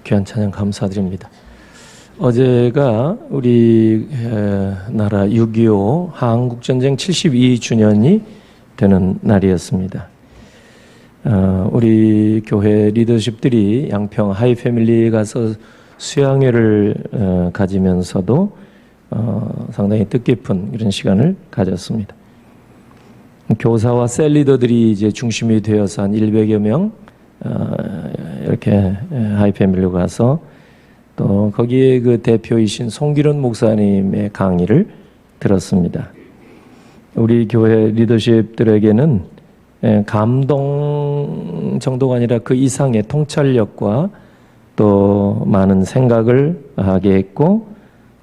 귀한 찬양 감사드립니다. 어제가 우리 나라 6.25 한국전쟁 72주년이 되는 날이었습니다. 우리 교회 리더십들이 양평 하이패밀리에 가서 수양회를 가지면서도 상당히 뜻깊은 이런 시간을 가졌습니다. 교사와 셀 리더들이 이제 중심이 되어서 한 100여 명 이렇게 하이패밀리로 가서 또 거기에 그 대표이신 송기론 목사님의 강의를 들었습니다. 우리 교회 리더십들에게는 감동 정도가 아니라 그 이상의 통찰력과 또 많은 생각을 하게 했고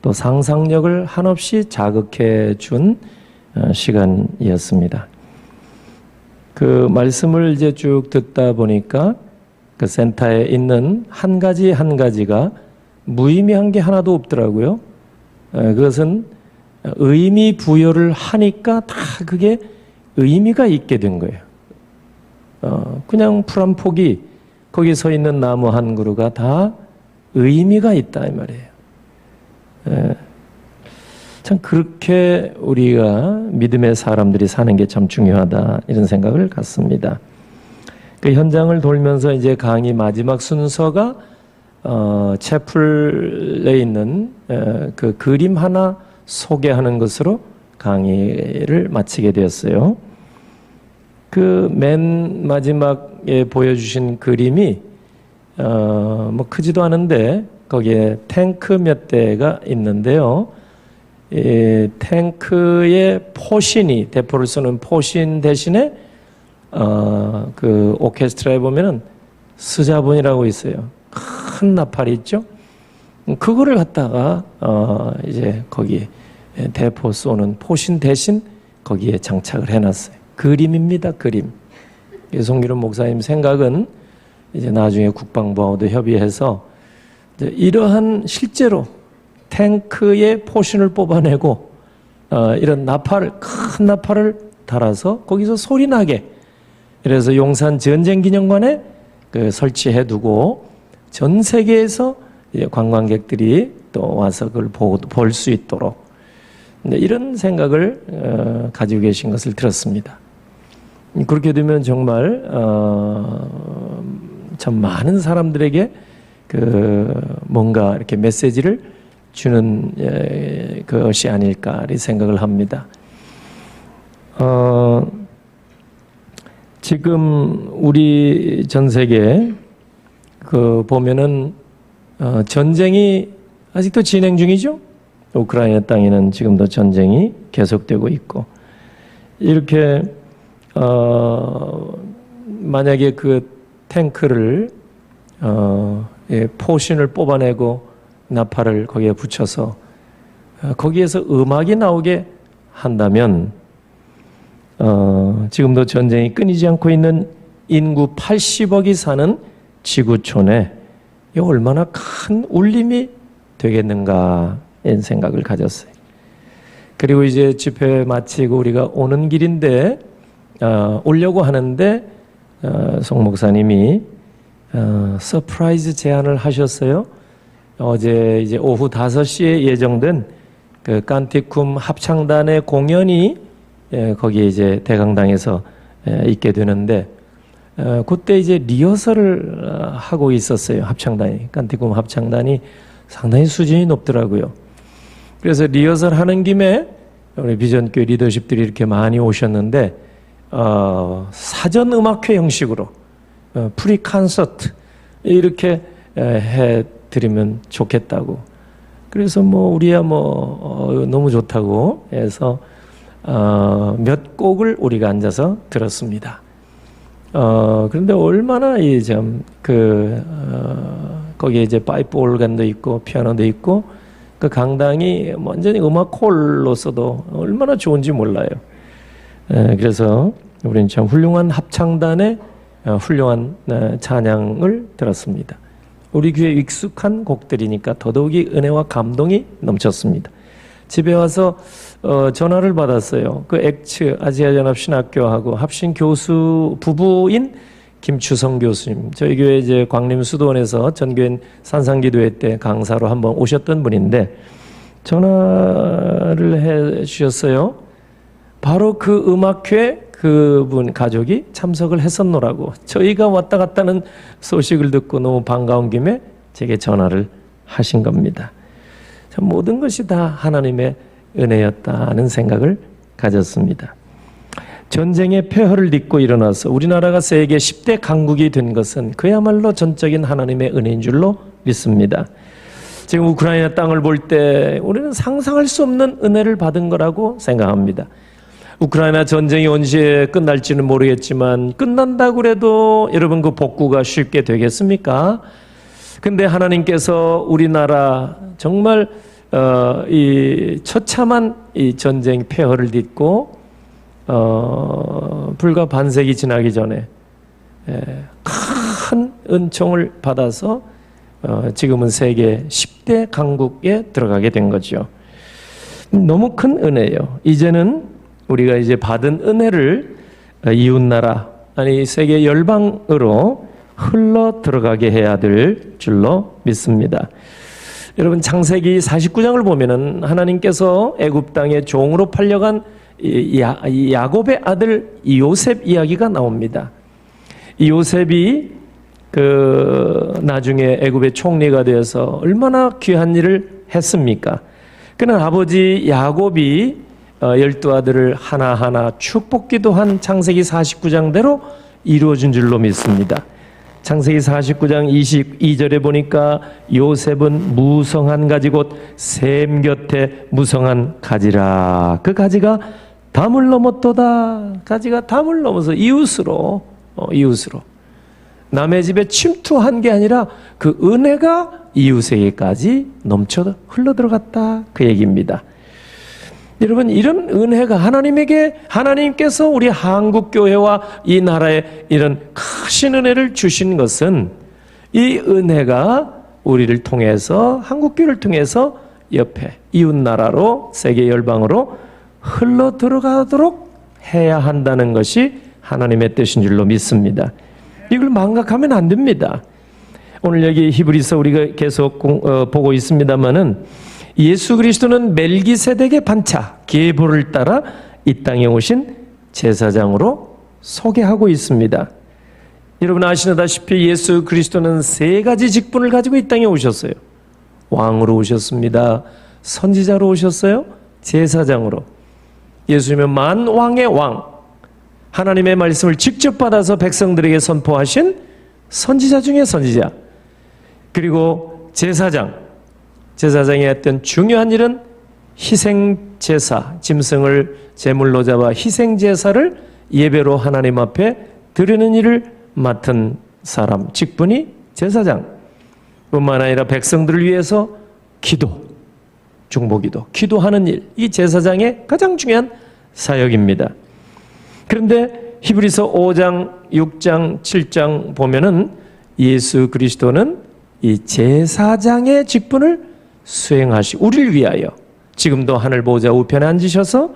또 상상력을 한없이 자극해 준 시간이었습니다. 그 말씀을 이제 쭉 듣다 보니까 그 센터에 있는 한 가지 한 가지가 무의미한 게 하나도 없더라고요. 그것은 의미 부여를 하니까 다 그게 의미가 있게 된 거예요. 그냥 풀 한 폭이 거기 서 있는 나무 한 그루가 다 의미가 있다 이 말이에요. 참 그렇게 우리가 믿음의 사람들이 사는 게 참 중요하다 이런 생각을 갖습니다. 그 현장을 돌면서 이제 강의 마지막 순서가 채플에 있는 그 그림 하나 소개하는 것으로 강의를 마치게 되었어요. 그 맨 마지막에 보여주신 그림이 뭐 크지도 않은데 거기에 탱크 몇 대가 있는데요. 이 탱크의 포신이 대포를 쏘는 포신 대신에 그 오케스트라에 보면은 스자본이라고 있어요. 큰 나팔이 있죠. 그거를 갖다가 이제 거기에 대포 쏘는 포신 대신 거기에 장착을 해놨어요. 그림입니다. 그림. 송기론 목사님 생각은 이제 나중에 국방부하고도 협의해서 이제 이러한 실제로 탱크의 포신을 뽑아내고 이런 나팔을 큰 나팔을 달아서 거기서 소리 나게 그래서 용산 전쟁기념관에 그 설치해두고 전 세계에서 이제 관광객들이 또 와서 그걸 볼 수 있도록 이런 생각을 가지고 계신 것을 들었습니다. 그렇게 되면 정말 참 많은 사람들에게 그 뭔가 이렇게 메시지를 주는 것이 아닐까 이렇게 생각을 합니다. 지금 우리 전 세계 그 보면은 전쟁이 아직도 진행 중이죠. 우크라이나 땅에는 지금도 전쟁이 계속되고 있고 이렇게 만약에 그 탱크를 포신을 뽑아내고 나팔을 거기에 붙여서 거기에서 음악이 나오게 한다면 지금도 전쟁이 끊이지 않고 있는 인구 80억이 사는 지구촌에 이 얼마나 큰 울림이 되겠는가 이런 생각을 가졌어요. 그리고 이제 집회 마치고 우리가 오는 길인데 오려고 하는데 송 목사님이 서프라이즈 제안을 하셨어요. 어제 이제 오후 5시에 예정된 그 깐티쿰 합창단의 공연이 거기에 이제 대강당에서 있게 되는데 그때 이제 리허설을 하고 있었어요. 합창단이 깐티쿰 합창단이 상당히 수준이 높더라고요. 그래서 리허설 하는 김에 우리 비전교회 리더십들이 이렇게 많이 오셨는데 사전 음악회 형식으로 프리 콘서트 이렇게 해드리면 좋겠다고. 그래서 뭐 우리야 뭐 너무 좋다고 해서 몇 곡을 우리가 앉아서 들었습니다. 그런데 얼마나 이 좀 거기에 이제 파이프 오르간도 있고 피아노도 있고 그 강당이 완전히 음악 홀로서도 얼마나 좋은지 몰라요. 그래서 우리는 참 훌륭한 합창단의 훌륭한 찬양을 들었습니다. 우리 귀에 익숙한 곡들이니까 더더욱이 은혜와 감동이 넘쳤습니다. 집에 와서 전화를 받았어요. 그 엑츠 아시아연합신학교하고 합신 교수 부부인 김추성 교수님, 저희 교회 이제 광림 수도원에서 전교인 산상기도회 때 강사로 한번 오셨던 분인데 전화를 해 주셨어요. 바로 그 음악회 그분 가족이 참석을 했었노라고. 저희가 왔다 갔다는 소식을 듣고 너무 반가운 김에 제게 전화를 하신 겁니다. 모든 것이 다 하나님의 은혜였다는 생각을 가졌습니다. 전쟁의 폐허를 딛고 일어나서 우리나라가 세계 10대 강국이 된 것은 그야말로 전적인 하나님의 은혜인 줄로 믿습니다. 지금 우크라이나 땅을 볼 때 우리는 상상할 수 없는 은혜를 받은 거라고 생각합니다. 우크라이나 전쟁이 언제 끝날지는 모르겠지만 끝난다고 해도 여러분 그 복구가 쉽게 되겠습니까? 근데 하나님께서 우리나라 정말 이 처참한 이 전쟁 폐허를 딛고 불과 반세기 지나기 전에 큰 은총을 받아서 지금은 세계 10대 강국에 들어가게 된 거죠. 너무 큰 은혜예요. 이제는 우리가 이제 받은 은혜를 이웃나라 아니 세계 열방으로 흘러 들어가게 해야 될 줄로 믿습니다. 여러분 창세기 49장을 보면은 하나님께서 애굽 땅에 종으로 팔려간 야곱의 아들 요셉 이야기가 나옵니다. 이 요셉이 나중에 애굽의 총리가 되어서 얼마나 귀한 일을 했습니까? 그는 아버지 야곱이 12아들을 하나하나 축복기도 한 창세기 49장대로 이루어진 줄로 믿습니다. 창세기 49장 22절에 보니까 요셉은 무성한 가지 곧 셈 곁에 무성한 가지라. 그 가지가 담을 넘었도다. 가지가 담을 넘어서 이웃으로 남의 집에 침투한 게 아니라 그 은혜가 이웃에게까지 넘쳐 흘러들어갔다. 그 얘기입니다. 여러분 이런 은혜가 하나님께서 우리 한국교회와 이 나라에 이런 크신 은혜를 주신 것은 이 은혜가 우리를 통해서 한국교회를 통해서 옆에 이웃나라로 세계 열방으로 흘러 들어가도록 해야 한다는 것이 하나님의 뜻인 줄로 믿습니다. 이걸 망각하면 안 됩니다. 오늘 여기 히브리서 우리가 계속 보고 있습니다마는 예수 그리스도는 멜기세덱의 반차 계보를 따라 이 땅에 오신 제사장으로 소개하고 있습니다. 여러분 아시다시피 예수 그리스도는 세 가지 직분을 가지고 이 땅에 오셨어요. 왕으로 오셨습니다. 선지자로 오셨어요. 제사장으로. 예수님은 만왕의 왕, 하나님의 말씀을 직접 받아서 백성들에게 선포하신 선지자 중에 선지자, 그리고 제사장의 어떤 중요한 일은 희생제사, 짐승을 제물로 잡아 희생제사를 예배로 하나님 앞에 드리는 일을 맡은 사람, 직분이 제사장. 뿐만 아니라 백성들을 위해서 중보기도, 기도하는 일, 이 제사장의 가장 중요한 사역입니다. 그런데 히브리서 5장, 6장, 7장 보면은 예수 그리스도는 이 제사장의 직분을 수행하시고 우리를 위하여 지금도 하늘 보좌 우편에 앉으셔서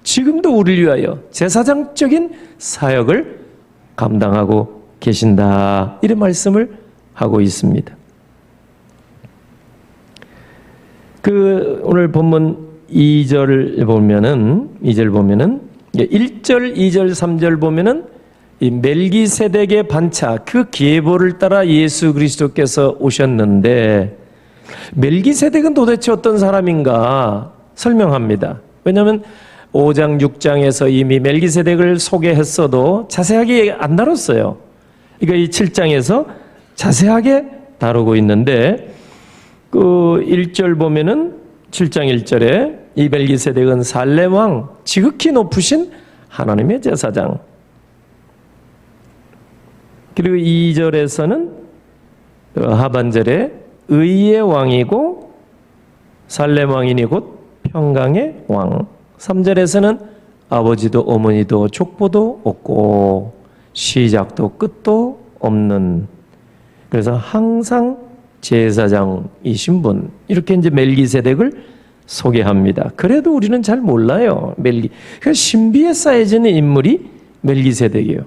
지금도 우리를 위하여 제사장적인 사역을 감당하고 계신다. 이런 말씀을 하고 있습니다. 오늘 본문 2절 보면은 1절, 2절, 3절 보면은 이 멜기세덱의 반차 그 계보를 따라 예수 그리스도께서 오셨는데 멜기세덱은 도대체 어떤 사람인가 설명합니다. 왜냐하면 5장 6장에서 이미 멜기세덱을 소개했어도 자세하게 안 다뤘어요. 그러니까 이 7장에서 자세하게 다루고 있는데 1절 보면은 7장 1절에 이 멜기세덱은 살렘 왕 지극히 높으신 하나님의 제사장. 그리고 2절에서는 하반절에 의의 왕이고 살렘 왕이니 곧 평강의 왕. 3절에서는 아버지도 어머니도 족보도 없고 시작도 끝도 없는, 그래서 항상 제사장이신 분, 이렇게 이제 멜기세덱을 소개합니다. 그래도 우리는 잘 몰라요. 그러니까 신비에 쌓여지는 인물이 멜기세덱이에요.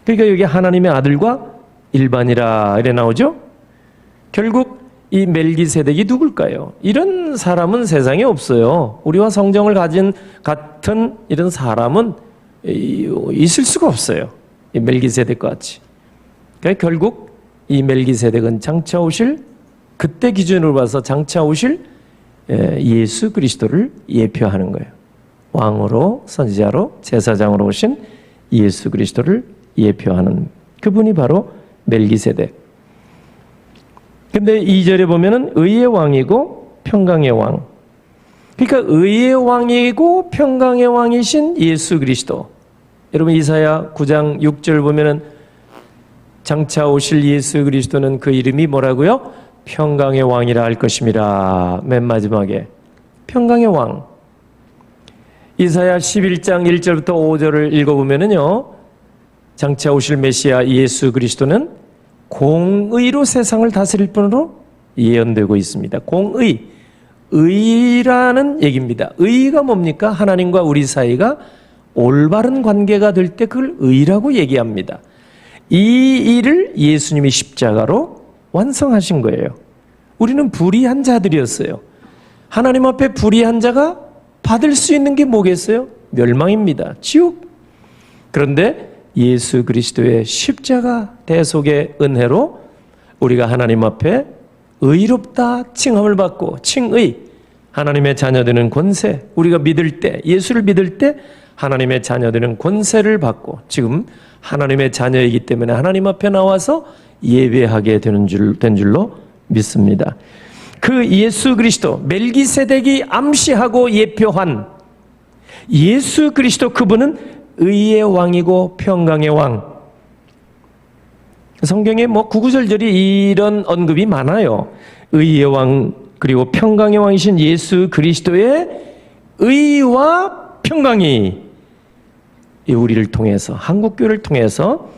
그러니까 여기 하나님의 아들과 일반이라 이래 나오죠. 결국 이 멜기세덱이 누굴까요? 이런 사람은 세상에 없어요. 우리와 성정을 가진 같은 이런 사람은 있을 수가 없어요. 이 멜기세덱과 같이. 그러니까 결국 이 멜기세덱은 장차 오실, 그때 기준으로 봐서 장차 오실 예수 그리스도를 예표하는 거예요. 왕으로, 선지자로, 제사장으로 오신 예수 그리스도를 예표하는 그분이 바로 멜기세덱. 근데 2절에 보면은 의의 왕이고 평강의 왕. 그러니까 의의 왕이고 평강의 왕이신 예수 그리스도. 여러분 이사야 9장 6절 보면은 장차 오실 예수 그리스도는 그 이름이 뭐라고요? 평강의 왕이라 할 것입니다. 맨 마지막에 평강의 왕. 이사야 11장 1절부터 5절을 읽어보면은요, 장차 오실 메시아 예수 그리스도는 공의로 세상을 다스릴 분으로 예언되고 있습니다. 공의, 의라는 얘기입니다. 의가 뭡니까? 하나님과 우리 사이가 올바른 관계가 될 때 그걸 의라고 얘기합니다. 이 일을 예수님이 십자가로 완성하신 거예요. 우리는 불의한 자들이었어요. 하나님 앞에 불의한 자가 받을 수 있는 게 뭐겠어요? 멸망입니다. 지옥. 그런데 예수 그리스도의 십자가 대속의 은혜로 우리가 하나님 앞에 의롭다 칭함을 받고 칭의, 하나님의 자녀되는 권세, 우리가 믿을 때, 예수를 믿을 때 하나님의 자녀되는 권세를 받고 지금 하나님의 자녀이기 때문에 하나님 앞에 나와서 예배하게 된 줄로 믿습니다. 그 예수 그리스도, 멜기세덱이 암시하고 예표한 예수 그리스도, 그분은 의의 왕이고 평강의 왕. 성경에 뭐 구구절절이 이런 언급이 많아요. 의의 왕 그리고 평강의 왕이신 예수 그리스도의 의와 평강이 우리를 통해서, 한국교회를 통해서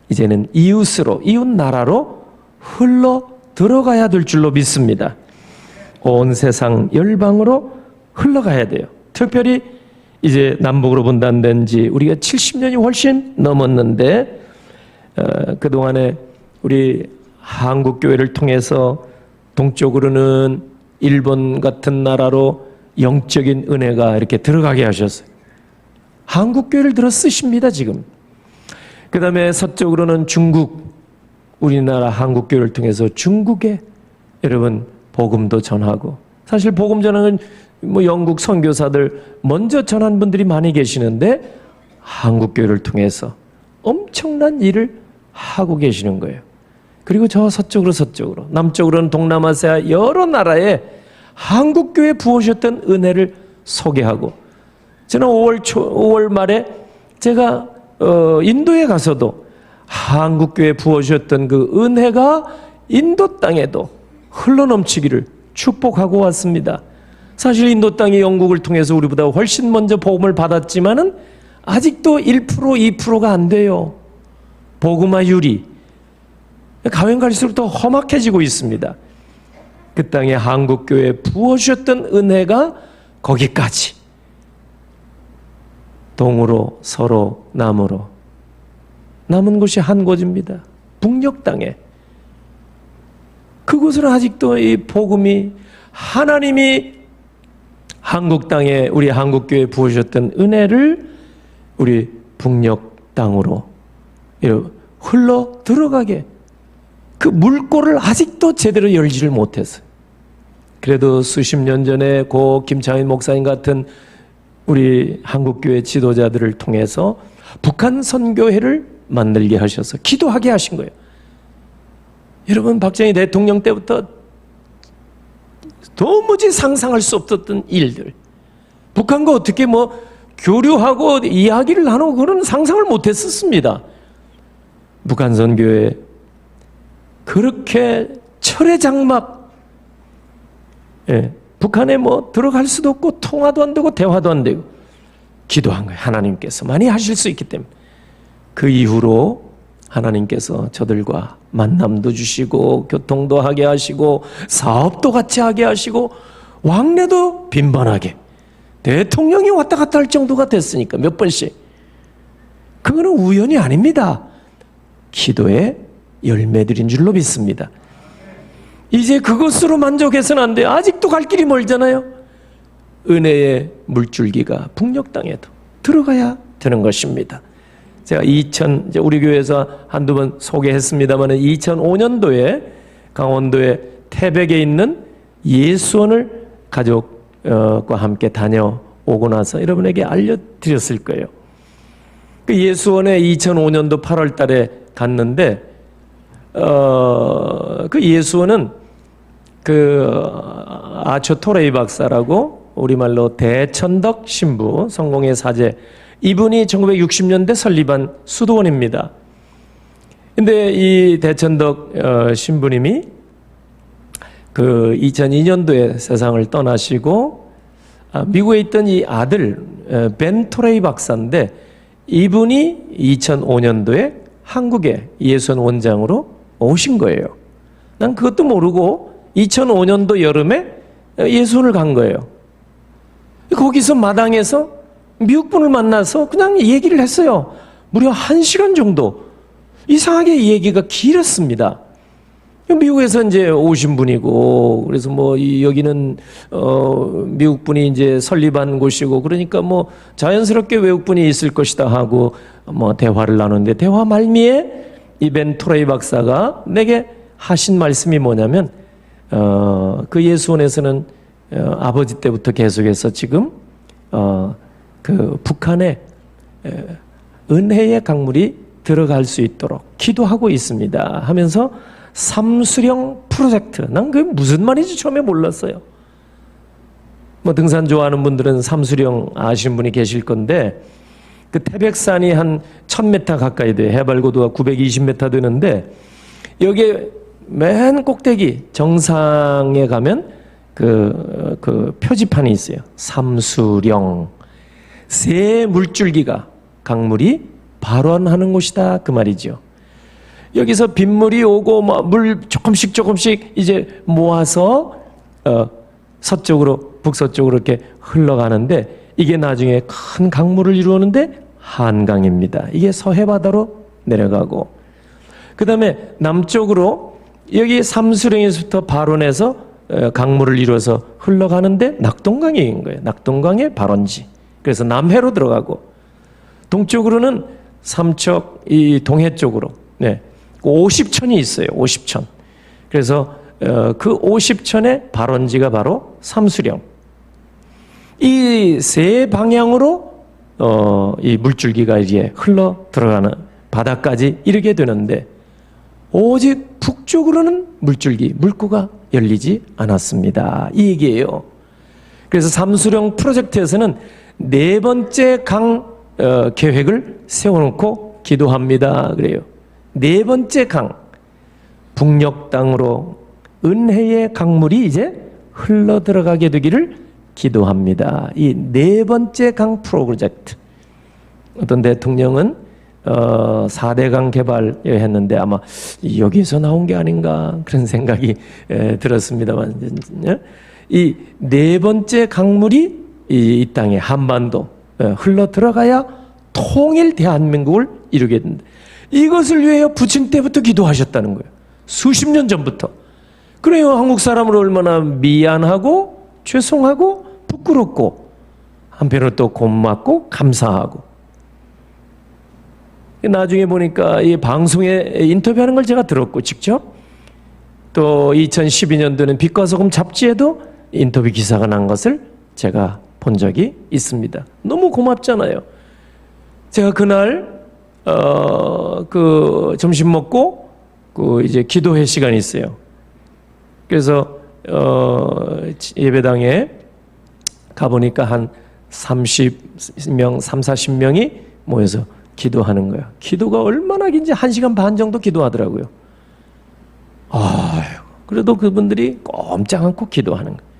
이제는 이웃으로, 이웃 나라로 흘러 들어가야 될 줄로 믿습니다. 온 세상 열방으로 흘러가야 돼요. 특별히 이제 남북으로 분단된 지 우리가 70년이 훨씬 넘었는데 그동안에 우리 한국교회를 통해서 동쪽으로는 일본 같은 나라로 영적인 은혜가 이렇게 들어가게 하셨어요. 한국교회를 들어 쓰십니다 지금. 그 다음에 서쪽으로는 중국, 우리나라 한국교회를 통해서 중국에 여러분 복음도 전하고, 사실 복음 전하는 뭐 영국 선교사들 먼저 전한 분들이 많이 계시는데 한국교회를 통해서 엄청난 일을 하고 계시는 거예요. 그리고 저 서쪽으로 남쪽으로는 동남아시아 여러 나라에 한국교회 부어주셨던 은혜를 소개하고, 저는 5월 말에 제가 인도에 가서도 한국교회 부어주셨던 그 은혜가 인도 땅에도 흘러넘치기를 축복하고 왔습니다. 사실 인도 땅이 영국을 통해서 우리보다 훨씬 먼저 복음을 받았지만은 아직도 1%, 2%가 안 돼요. 복음화율이. 가면 갈수록 더 험악해지고 있습니다. 그 땅에 한국교회에 부어주셨던 은혜가 거기까지 동으로 서로 남으로 남은 곳이 한 곳입니다. 북녘 땅에. 그곳은 아직도 이 복음이, 하나님이 한국 땅에 우리 한국교회에 부어주셨던 은혜를 우리 북녘 땅으로 흘러 들어가게, 그 물꼬를 아직도 제대로 열지를 못했어요. 그래도 수십 년 전에 고 김창인 목사님 같은 우리 한국교회 지도자들을 통해서 북한 선교회를 만들게 하셔서 기도하게 하신 거예요. 여러분, 박정희 대통령 때부터 도무지 상상할 수 없었던 일들, 북한과 어떻게 뭐 교류하고 이야기를 나누고 그런 상상을 못했었습니다. 북한 선교회 그렇게 철의 장막, 북한에 뭐 들어갈 수도 없고 통화도 안 되고 대화도 안 되고 기도한 거예요. 하나님께서 많이 하실 수 있기 때문에. 그 이후로 하나님께서 저들과 만남도 주시고 교통도 하게 하시고 사업도 같이 하게 하시고 왕래도 빈번하게, 대통령이 왔다 갔다 할 정도가 됐으니까 몇 번씩. 그거는 우연이 아닙니다. 기도의 열매들인 줄로 믿습니다. 이제 그것으로 만족해서는 안 돼요. 아직도 갈 길이 멀잖아요. 은혜의 물줄기가 북녘 땅에도 들어가야 되는 것입니다. 제가 우리 교회에서 한두 번 소개했습니다만 2005년도에 강원도의 태백에 있는 예수원을 가족과 함께 다녀오고 나서 여러분에게 알려드렸을 거예요. 그 예수원에 2005년도 8월 달에 갔는데 그 예수원은 아초 토레이 박사라고 우리말로 대천덕 신부, 성공의 사제, 이분이 1960년대 설립한 수도원입니다. 근데 이 대천덕 신부님이 2002년도에 세상을 떠나시고 미국에 있던 이 아들 벤 토레이 박사인데 이분이 2005년도에 한국에 예수원 원장으로 오신 거예요. 난 그것도 모르고 2005년도 여름에 예수원을 간 거예요. 거기서 마당에서 미국 분을 만나서 그냥 얘기를 했어요. 무려 1시간 정도. 이상하게 이 얘기가 길었습니다. 미국에서 이제 오신 분이고, 그래서 여기는, 미국 분이 이제 설립한 곳이고, 그러니까 자연스럽게 외국 분이 있을 것이다 하고, 대화를 나누는데, 대화 말미에 이 벤 토레이 박사가 내게 하신 말씀이 뭐냐면, 그 예수원에서는 아버지 때부터 계속해서 지금, 북한에 은혜의 강물이 들어갈 수 있도록 기도하고 있습니다 하면서 삼수령 프로젝트, 난 그게 무슨 말인지 처음에 몰랐어요. 등산 좋아하는 분들은 삼수령 아시는 분이 계실 건데 그 태백산이 한 1000m 가까이 돼요. 해발 고도가 920m 되는데 여기에 맨 꼭대기 정상에 가면 그 표지판이 있어요. 삼수령, 새 물줄기가 강물이 발원하는 곳이다 그 말이죠. 여기서 빗물이 오고 물 조금씩 이제 모아서 서쪽으로 북서쪽으로 이렇게 흘러가는데 이게 나중에 큰 강물을 이루는데 한강입니다. 이게 서해바다로 내려가고 그 다음에 남쪽으로 여기 삼수령에서부터 발원해서 강물을 이루어서 흘러가는데 낙동강인 거예요. 낙동강의 발원지. 그래서 남해로 들어가고 동쪽으로는 삼척 이 동해 쪽으로 50천이 있어요. 50천. 그래서 그 50천의 발원지가 바로 삼수령. 이 세 방향으로 이 물줄기가 이제 흘러 들어가는 바다까지 이르게 되는데 오직 북쪽으로는 물구가 열리지 않았습니다. 이 얘기예요. 그래서 삼수령 프로젝트에서는 4번째 강 계획을 세워놓고 기도합니다. 그래요. 4번째 강, 북녘 땅으로 은혜의 강물이 이제 흘러 들어가게 되기를 기도합니다. 이 4번째 강 프로젝트. 어떤 대통령은 4대강 개발 했는데 아마 여기에서 나온 게 아닌가 그런 생각이 들었습니다만 이 4번째 강물이 이 땅에 한반도 흘러 들어가야 통일 대한민국을 이루게 된다. 이것을 위하여 부친 때부터 기도하셨다는 거예요. 수십 년 전부터. 그래요. 한국 사람을 얼마나 미안하고 죄송하고 부끄럽고 한편으로 또 고맙고 감사하고. 나중에 보니까 이 방송에 인터뷰하는 걸 제가 들었고 직접 또 2012년도는 빛과 소금 잡지에도 인터뷰 기사가 난 것을 제가 본 적이 있습니다. 너무 고맙잖아요. 제가 그날 그 점심 먹고 이제 기도회 시간이 있어요. 그래서 예배당에 가보니까 한 30명, 40명이 모여서 기도하는 거예요. 기도가 얼마나 긴지 1시간 반 정도 기도하더라고요. 그래도 그분들이 꼼짝 않고 기도하는 거예요.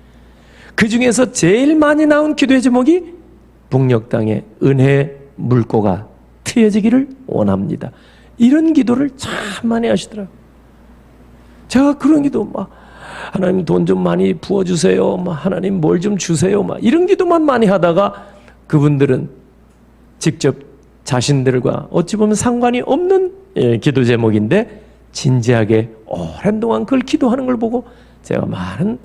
그 중에서 제일 많이 나온 기도의 제목이 북녘 땅에 은혜 물고가 트여지기를 원합니다. 이런 기도를 참 많이 하시더라고요. 제가 그런 기도 하나님 돈 좀 많이 부어주세요. 하나님 뭘 좀 주세요. 이런 기도만 많이 하다가 그분들은 직접 자신들과 어찌 보면 상관이 없는 기도 제목인데 진지하게 오랜 동안 그걸 기도하는 걸 보고 제가 많은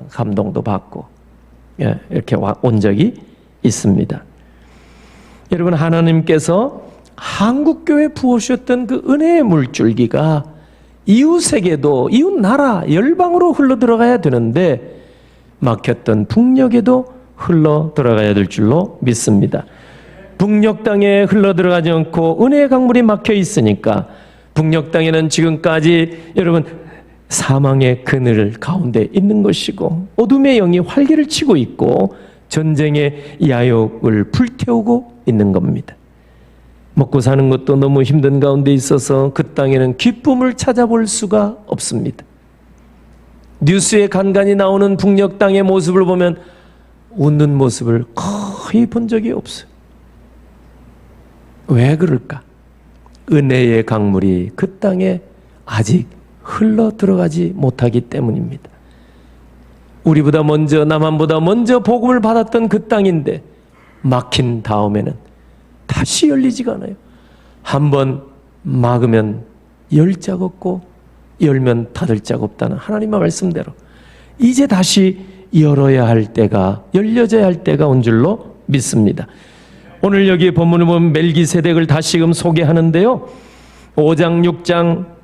감동도 받고 이렇게 온 적이 있습니다. 여러분, 하나님께서 한국교회에 부어주셨던 그 은혜의 물줄기가 이웃에게도, 이웃 나라, 열방으로 흘러 들어가야 되는데 막혔던 북녘에도 흘러 들어가야 될 줄로 믿습니다. 북녘 땅에 흘러 들어가지 않고 은혜의 강물이 막혀 있으니까 북녘 땅에는 지금까지 여러분 사망의 그늘 가운데 있는 것이고 어둠의 영이 활기를 치고 있고 전쟁의 야욕을 불태우고 있는 겁니다. 먹고 사는 것도 너무 힘든 가운데 있어서 그 땅에는 기쁨을 찾아볼 수가 없습니다. 뉴스에 간간히 나오는 북녘 땅의 모습을 보면 웃는 모습을 거의 본 적이 없어요. 왜 그럴까? 은혜의 강물이 그 땅에 아직 흘러 들어가지 못하기 때문입니다. 우리보다 먼저, 남한보다 먼저 복음을 받았던 그 땅인데 막힌 다음에는 다시 열리지가 않아요. 한번 막으면 열 짝 없고 열면 닫을 짝 없다는 하나님의 말씀대로 이제 다시 열어야 할 때가, 열려져야 할 때가 온 줄로 믿습니다. 오늘 여기 본문을 보면 멜기세덱을 다시금 소개하는데요, 5장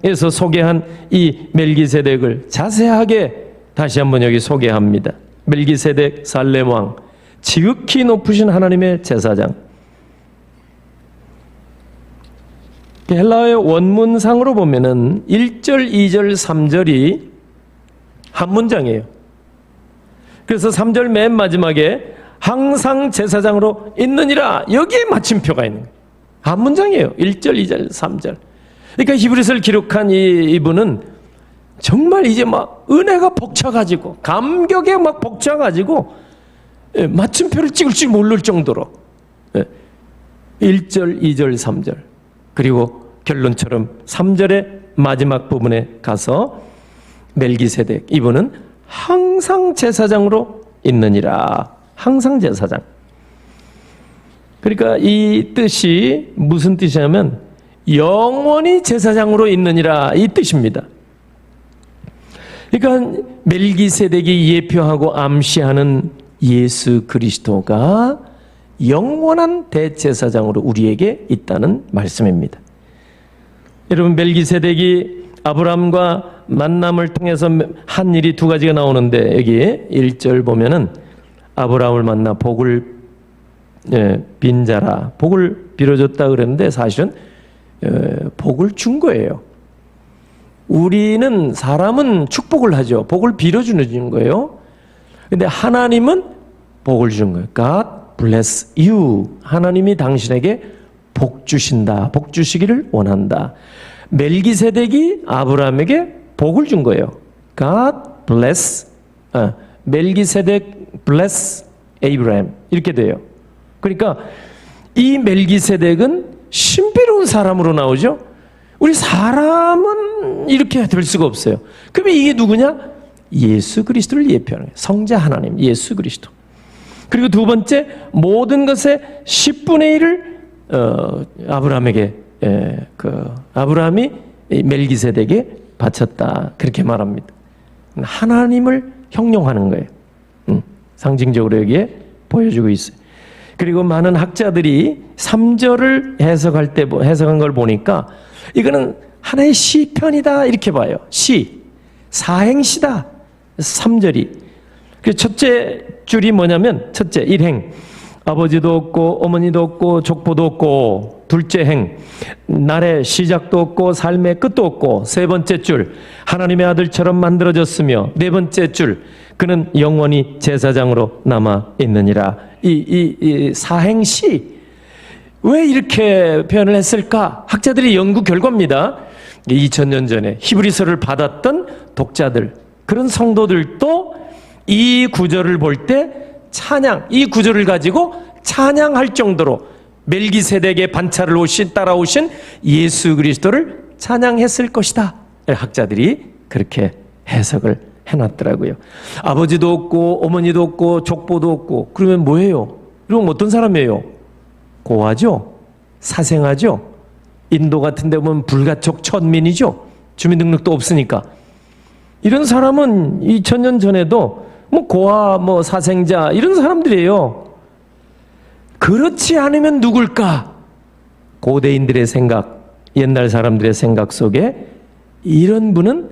6장에서 소개한 이 멜기세덱을 자세하게 다시 한번 여기 소개합니다. 멜기세덱 살렘왕, 지극히 높으신 하나님의 제사장. 헬라어의 원문상으로 보면은 1절, 2절, 3절이 한 문장이에요. 그래서 3절 맨 마지막에 항상 제사장으로 있느니라, 여기에 마침표가 있는 거예요. 한 문장이에요. 1절, 2절, 3절. 그러니까 히브리서를 기록한 이분은 정말 이제 막 은혜가 벅차가지고, 감격에 막 벅차가지고 마침표를 찍을 줄 모를 정도로 1절, 2절, 3절, 그리고 결론처럼 3절의 마지막 부분에 가서 멜기세덱, 이분은 항상 제사장으로 있느니라. 항상 제사장. 그러니까 이 뜻이 무슨 뜻이냐면 영원히 제사장으로 있느니라, 이 뜻입니다. 그러니까 멜기세덱이 예표하고 암시하는 예수 그리스도가 영원한 대제사장으로 우리에게 있다는 말씀입니다. 여러분, 멜기세덱이 아브라함과 만남을 통해서 한 일이 두 가지가 나오는데, 여기 1절 보면은 아브라함을 만나 복을 빈자라, 복을 빌어줬다 그랬는데 사실은 복을 준 거예요. 우리는, 사람은 축복을 하죠. 복을 빌어주는 거예요. 근데 하나님은 복을 주는 거예요. God bless you. 하나님이 당신에게 복 주신다. 복 주시기를 원한다. 멜기세덱이 아브라함에게 복을 준 거예요. God bless, 멜기세덱 bless Abraham, 이렇게 돼요. 그러니까 이 멜기세덱은 신비로운 사람으로 나오죠. 우리 사람은 이렇게 될 수가 없어요. 그러면 이게 누구냐? 예수 그리스도를 예표하는 거예요. 성자 하나님, 예수 그리스도. 그리고 두 번째, 모든 것의 10분의 1을 아브라함에게, 아브라함이 멜기세덱에게 바쳤다, 그렇게 말합니다. 하나님을 형용하는 거예요. 상징적으로 여기에 보여주고 있어요. 그리고 많은 학자들이 3절을 해석한 걸 보니까 이거는 하나의 시편이다, 이렇게 봐요. 사행시다, 3절이. 첫째 줄이 뭐냐면, 첫째, 일행, 아버지도 없고 어머니도 없고 족보도 없고. 둘째 행, 날의 시작도 없고 삶의 끝도 없고. 세 번째 줄, 하나님의 아들처럼 만들어졌으며. 네 번째 줄, 그는 영원히 제사장으로 남아 있느니라. 이 사행시, 왜 이렇게 표현을 했을까? 학자들의 연구 결과입니다. 2000년 전에 히브리서를 받았던 독자들, 그런 성도들도 이 구절을 볼 때 찬양, 이 구절을 가지고 찬양할 정도로 멜기세덱의 반차를 따라오신 예수 그리스도를 찬양했을 것이다. 학자들이 그렇게 해석을 해놨더라고요. 아버지도 없고 어머니도 없고 족보도 없고, 그러면 뭐예요? 그럼 어떤 사람이에요? 고아죠? 사생아죠? 인도 같은 데 보면 불가촉 천민이죠. 주민등록도 없으니까. 이런 사람은 2000년 전에도 뭐 고아, 뭐 사생자 이런 사람들이에요. 그렇지 않으면 누굴까? 고대인들의 생각, 옛날 사람들의 생각 속에 이런 분은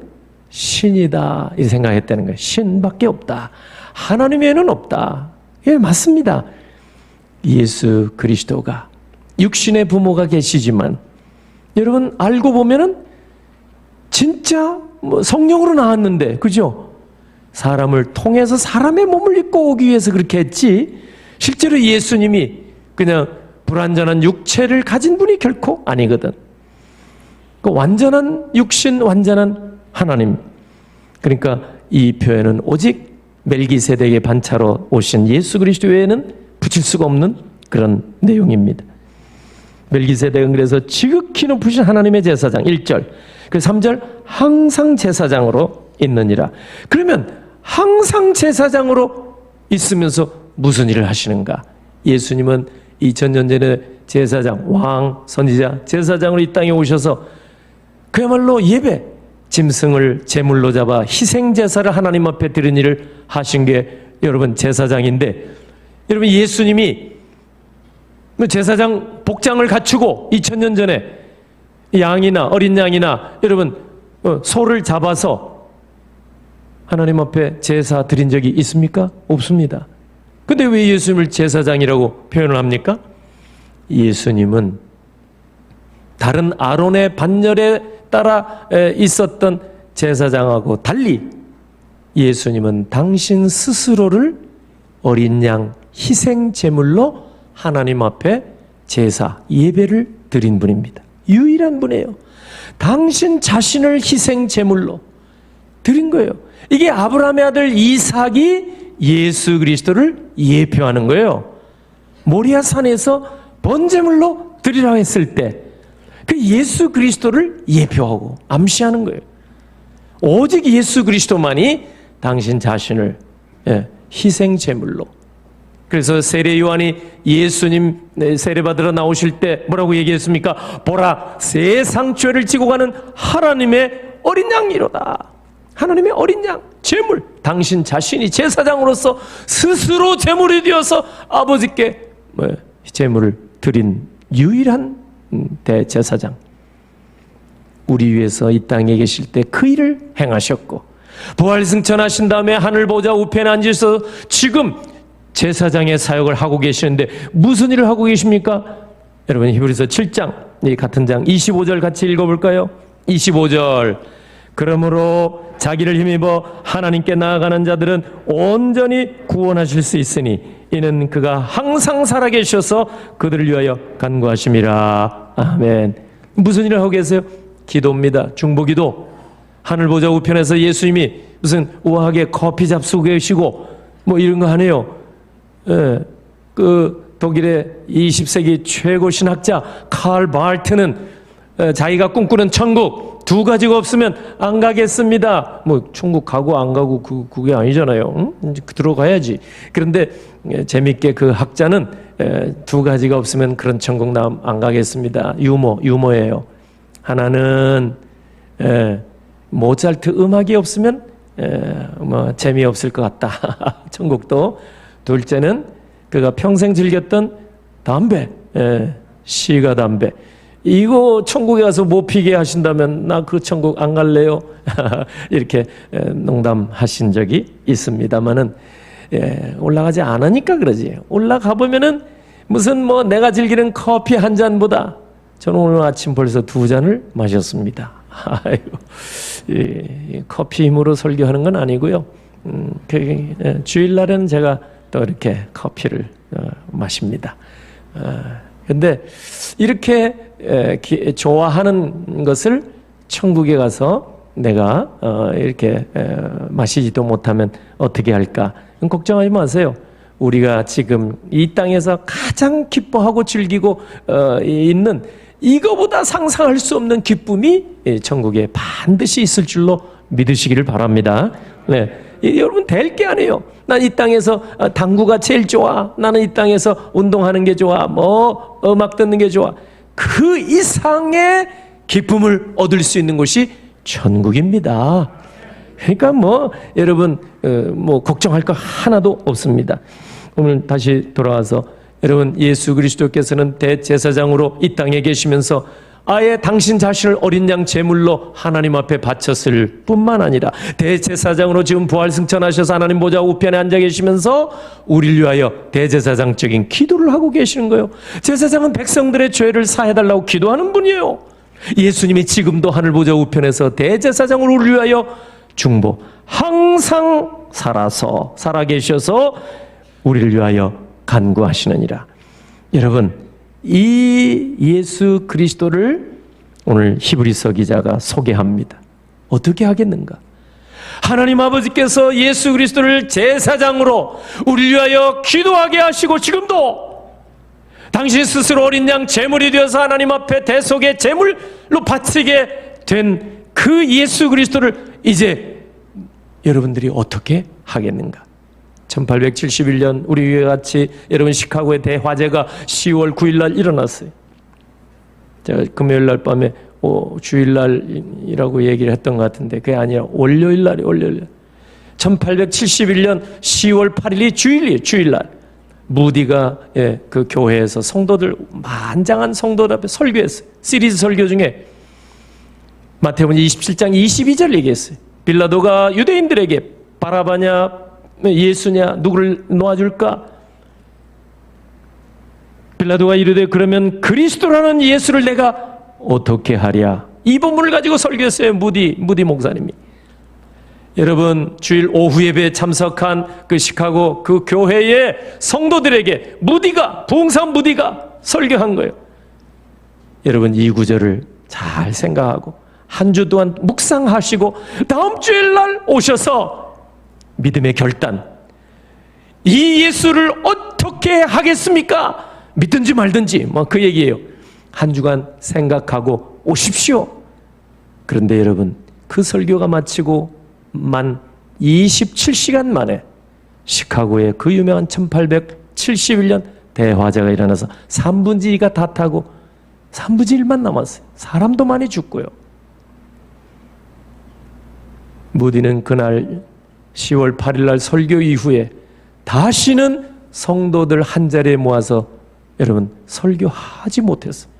신이다 이 생각했다는 거예요. 신밖에 없다. 하나님 외에는 없다. 예, 맞습니다. 예수 그리스도가 육신의 부모가 계시지만 여러분 알고 보면은 진짜 뭐 성령으로 나왔는데, 그죠? 사람을 통해서 사람의 몸을 입고 오기 위해서 그렇게 했지, 실제로 예수님이 그냥 불완전한 육체를 가진 분이 결코 아니거든. 그 완전한 육신, 완전한 하나님. 그러니까 이 표현은 오직 멜기세덱의 반차로 오신 예수 그리스도 외에는 붙일 수가 없는 그런 내용입니다. 멜기세덱은 그래서 지극히 높으신 하나님의 제사장 1절, 그 3절 항상 제사장으로 있느니라. 그러면 항상 제사장으로 있으면서 무슨 일을 하시는가? 예수님은 2000년 전에 제사장, 왕, 선지자, 제사장으로 이 땅에 오셔서 그야말로 예배, 짐승을 제물로 잡아 희생제사를 하나님 앞에 드린 일을 하신 게 여러분 제사장인데, 여러분 예수님이 제사장 복장을 갖추고 2000년 전에 양이나 어린 양이나 여러분 소를 잡아서 하나님 앞에 제사 드린 적이 있습니까? 없습니다. 근데 왜 예수님을 제사장이라고 표현을 합니까? 예수님은 다른 아론의 반열에 따라 있었던 제사장하고 달리 예수님은 당신 스스로를 어린 양 희생 제물로 하나님 앞에 제사, 예배를 드린 분입니다. 유일한 분이에요. 당신 자신을 희생 제물로 드린 거예요. 이게 아브라함의 아들 이삭이 예수 그리스도를 예표하는 거예요. 모리아 산에서 번제물로 드리라고 했을 때 그 예수 그리스도를 예표하고 암시하는 거예요. 오직 예수 그리스도만이 당신 자신을 희생 제물로. 그래서 세례 요한이 예수님 세례 받으러 나오실 때 뭐라고 얘기했습니까? 보라, 세상 죄를 지고 가는 하나님의 어린 양이로다. 하나님의 어린 양, 제물. 당신 자신이 제사장으로서 스스로 제물이 되어서 아버지께 제물을 드린 유일한 대제사장. 우리 위해서 이 땅에 계실 때 그 일을 행하셨고, 부활 승천하신 다음에 하늘 보좌 우편에 앉으셔서 지금 제사장의 사역을 하고 계시는데 무슨 일을 하고 계십니까? 여러분 히브리서 7장, 이 같은 장 25절 같이 읽어볼까요? 25절. 그러므로 자기를 힘입어 하나님께 나아가는 자들은 온전히 구원하실 수 있으니 이는 그가 항상 살아계셔서 그들을 위하여 간구하심이라. 아멘. 무슨 일을 하고 계세요? 기도입니다. 중보기도. 하늘 보좌 우편에서 예수님이 무슨 우아하게 커피 잡수고 계시고 뭐 이런 거 하네요. 예, 그 독일의 20세기 최고 신학자 칼 바르트는 자기가 꿈꾸는 천국 두 가지가 없으면 안 가겠습니다. 뭐 천국 가고 안 가고 그게 아니잖아요. 응? 들어가야지. 그런데 재밌게 그 학자는 두 가지가 없으면 그런 천국 안 가겠습니다. 유머예요. 하나는 모차르트 음악이 없으면 뭐 재미없을 것 같다. 천국도. 둘째는 그가 평생 즐겼던 담배, 시가 담배. 이거 천국에 가서 못 피게 하신다면 나 그 천국 안 갈래요. 이렇게 농담하신 적이 있습니다만은 올라가지 않으니까 그러지. 올라가 보면은 무슨 뭐 내가 즐기는 커피 한 잔보다 저는 오늘 아침 벌써 2잔을 마셨습니다. 아이고, 커피 힘으로 설교하는 건 아니고요. 주일날은 제가 또 이렇게 커피를 마십니다. 근데 이렇게 좋아하는 것을 천국에 가서 내가 이렇게 마시지도 못하면 어떻게 할까? 걱정하지 마세요. 우리가 지금 이 땅에서 가장 기뻐하고 즐기고 있는 이거보다 상상할 수 없는 기쁨이 천국에 반드시 있을 줄로 믿으시기를 바랍니다. 네. 여러분 될 게 아니에요. 난 이 땅에서 당구가 제일 좋아. 나는 이 땅에서 운동하는 게 좋아. 뭐 음악 듣는 게 좋아. 그 이상의 기쁨을 얻을 수 있는 곳이 천국입니다. 그러니까 여러분 걱정할 거 하나도 없습니다. 오늘 다시 돌아와서 여러분, 예수 그리스도께서는 대제사장으로 이 땅에 계시면서 아예 당신 자신을 어린 양 제물로 하나님 앞에 바쳤을 뿐만 아니라 대제사장으로 지금 부활승천하셔서 하나님 보좌 우편에 앉아 계시면서 우리를 위하여 대제사장적인 기도를 하고 계시는 거예요. 제사장은 백성들의 죄를 사해달라고 기도하는 분이에요. 예수님이 지금도 하늘 보좌 우편에서 대제사장으로 우리를 위하여 중보, 항상 살아 계셔서 우리를 위하여 간구하시느니라. 여러분, 이 예수 그리스도를 오늘 히브리서 기자가 소개합니다. 어떻게 하겠는가? 하나님 아버지께서 예수 그리스도를 제사장으로 우리를 위하여 기도하게 하시고 지금도 당신 스스로 어린 양 제물이 되어서 하나님 앞에 대속의 제물로 바치게 된 그 예수 그리스도를 이제 여러분들이 어떻게 하겠는가? 1871년 우리 같이 여러분 시카고의 대화재가 10월 9일 날 일어났어요. 제가 금요일 날 밤에 주일날이라고 얘기를 했던 것 같은데 그게 아니라 월요일 날이 월요일 날. 1871년 10월 8일이 주일이에요. 주일날. 무디가 그 교회에서 성도들 만장한 성도들 앞에 설교했어요. 시리즈 설교 중에 마태복음 27장 22절 얘기했어요. 빌라도가 유대인들에게 바라바냐 예수냐 누구를 놓아줄까? 빌라도가 이르되 그러면 그리스도라는 예수를 내가 어떻게 하랴? 이 본문을 가지고 설교했어요. 무디 목사님이. 여러분, 주일 오후 예배에 참석한 그 시카고 그 교회의 성도들에게 부흥산 무디가 설교한 거예요. 여러분, 이 구절을 잘 생각하고 한 주 동안 묵상하시고 다음 주일 날 오셔서 믿음의 결단, 이 예수를 어떻게 하겠습니까? 믿든지 말든지 그 얘기예요. 한 주간 생각하고 오십시오. 그런데 여러분, 그 설교가 마치고 만 27시간 만에 시카고의 그 유명한 1871년 대화재가 일어나서 3분의 2가 다 타고 3분의 1만 남았어요. 사람도 많이 죽고요. 무디는 그날 10월 8일 날 설교 이후에 다시는 성도들 한 자리에 모아서 여러분 설교하지 못했어요.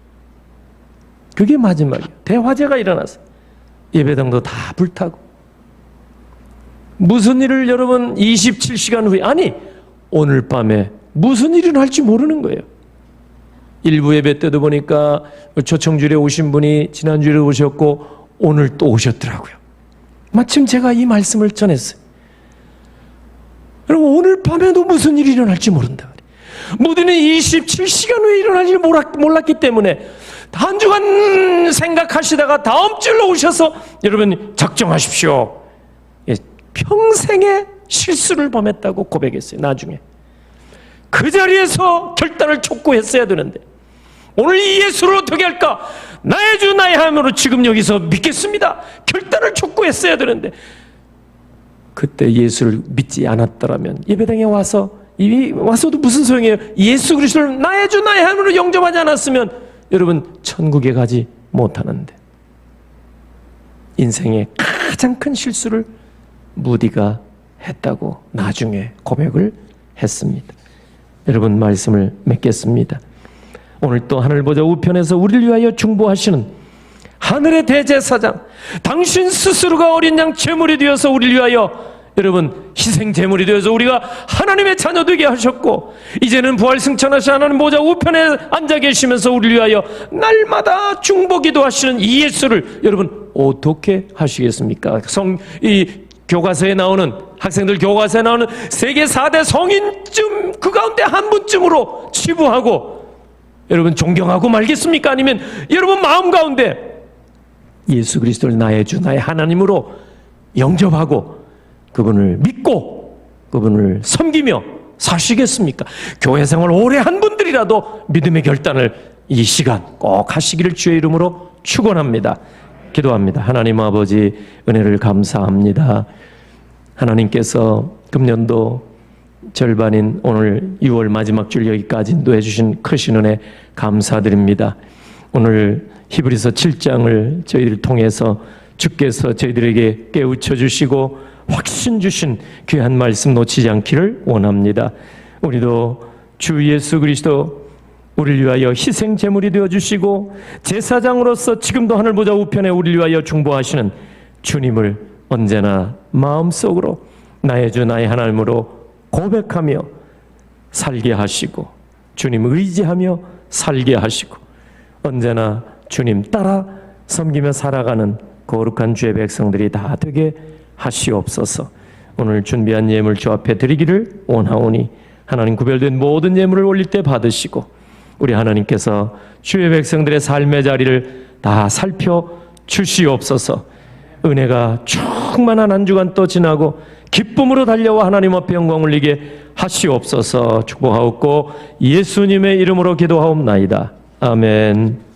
그게 마지막이에요. 대화재가 일어났어요. 예배당도 다 불타고. 무슨 일을 여러분 27시간 후에 오늘 밤에 무슨 일이 날지 모르는 거예요. 일부 예배 때도 보니까 초청주일에 오신 분이 지난주에 오셨고 오늘 또 오셨더라고요. 마침 제가 이 말씀을 전했어요. 여러분, 오늘 밤에도 무슨 일이 일어날지 모른다. 무디는 27시간 후에 일어날 줄 몰랐기 때문에 한 주간 생각하시다가 다음 주로 오셔서 여러분 작정하십시오. 평생의 실수를 범했다고 고백했어요. 나중에 그 자리에서 결단을 촉구했어야 되는데 오늘 이 예수를 어떻게 할까? 나의 주 나의 하나님으로 지금 여기서 믿겠습니다. 결단을 촉구했어야 되는데 그때 예수를 믿지 않았더라면 예배당에 와서도 무슨 소용이에요? 예수 그리스도를 나의 주 나의 하나님으로 영접하지 않았으면 여러분 천국에 가지 못하는데 인생의 가장 큰 실수를 무디가 했다고 나중에 고백을 했습니다. 여러분, 말씀을 맺겠습니다. 오늘 또 하늘 보좌 우편에서 우리를 위하여 중보하시는 하늘의 대제사장, 당신 스스로가 어린 양 제물이 되어서 우리를 위하여 여러분 희생 제물이 되어서 우리가 하나님의 자녀 되게 하셨고 이제는 부활승천하신 하나님 보좌 우편에 앉아 계시면서 우리를 위하여 날마다 중보기도 하시는 이 예수를 여러분 어떻게 하시겠습니까? 교과서에 나오는 학생들 교과서에 나오는 세계 4대 성인쯤 그 가운데 한 분쯤으로 치부하고 여러분 존경하고 말겠습니까? 아니면 여러분 마음 가운데 예수 그리스도를 나의 주 나의 하나님으로 영접하고 그분을 믿고 그분을 섬기며 사시겠습니까? 교회 생활 오래 한 분들이라도 믿음의 결단을 이 시간 꼭 하시기를 주의 이름으로 축원합니다. 기도합니다. 하나님 아버지, 은혜를 감사합니다. 하나님께서 금년도 절반인 오늘 6월 마지막 줄 여기까지 인도해 주신 크신 은혜 감사드립니다. 오늘 히브리서 7장을 저희들 통해서 주께서 저희들에게 깨우쳐 주시고 확신 주신 귀한 말씀 놓치지 않기를 원합니다. 우리도 주 예수 그리스도 우리를 위하여 희생 제물이 되어 주시고 제사장으로서 지금도 하늘 보좌 우편에 우리를 위하여 중보하시는 주님을 언제나 마음속으로 나의 주 나의 하나님으로 고백하며 살게 하시고 주님 의지하며 살게 하시고 언제나 주님 따라 섬기며 살아가는 거룩한 주의 백성들이 다 되게 하시옵소서. 오늘 준비한 예물 주 앞에 드리기를 원하오니 하나님 구별된 모든 예물을 올릴 때 받으시고 우리 하나님께서 주의 백성들의 삶의 자리를 다 살펴 주시옵소서. 은혜가 충만한 한 주간 또 지나고 기쁨으로 달려와 하나님 앞에 영광 올리게 하시옵소서. 축복하옵고 예수님의 이름으로 기도하옵나이다. 아멘.